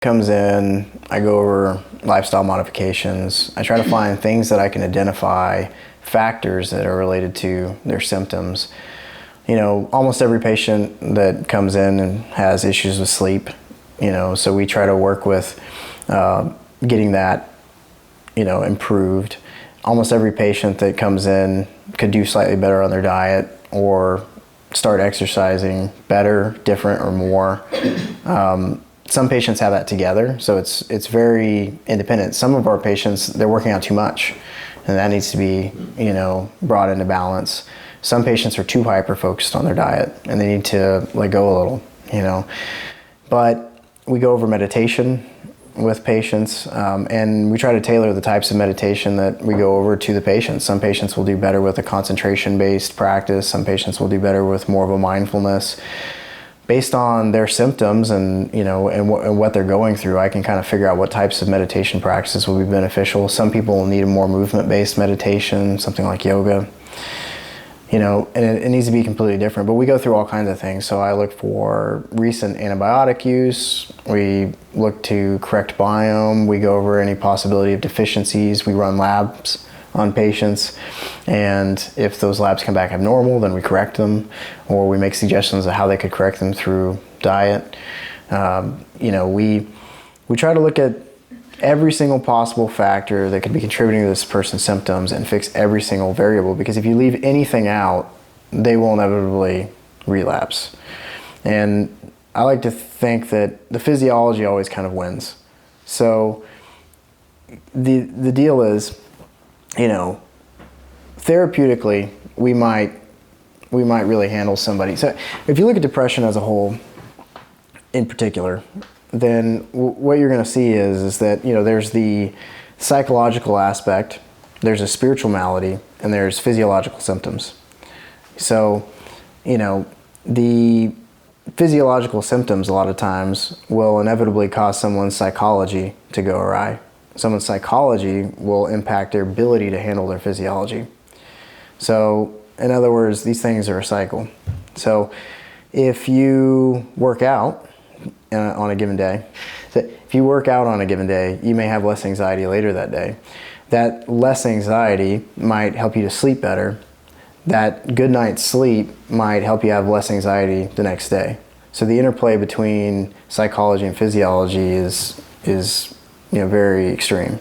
Comes in, I go over lifestyle modifications. I try to find things that I can identify, factors that are related to their symptoms. You know, almost every patient that comes in and has issues with sleep, you know, so we try to work with getting that, you know, improved. Almost every patient that comes in could do slightly better on their diet or start exercising better, different, or more. Some patients have that together, so it's very independent. Some of our patients, they're working out too much, and that needs to be, you know, brought into balance. Some patients are too hyper-focused on their diet, and they need to let go a little, you know. But we go over meditation with patients, and we try to tailor the types of meditation that we go over to the patients. Some patients will do better with a concentration-based practice. Some patients will do better with more of a mindfulness. Based on their symptoms and, you know, and what they're going through, I can kind of figure out what types of meditation practices will be beneficial. Some people will need a more movement-based meditation, something like yoga, you know, and it needs to be completely different. But we go through all kinds of things. So I look for recent antibiotic use. We look to correct biome. We go over any possibility of deficiencies. We run labs on patients, and if those labs come back abnormal, then we correct them, or we make suggestions of how they could correct them through diet. You know, we try to look at every single possible factor that could be contributing to this person's symptoms and fix every single variable, because if you leave anything out, they will inevitably relapse. And I like to think that the physiology always kind of wins. So the deal is, you know, therapeutically, we might really handle somebody. So if you look at depression as a whole, in particular, then what you're going to see is that, you know, there's the psychological aspect, there's a spiritual malady, and there's physiological symptoms. So, you know, the physiological symptoms a lot of times will inevitably cause someone's psychology to go awry. Someone's psychology will impact their ability to handle their physiology. So, in other words, these things are a cycle. So, if you work out on a given day, you may have less anxiety later that day. That less anxiety might help you to sleep better. That good night's sleep might help you have less anxiety the next day. So, the interplay between psychology and physiology is you know, very extreme.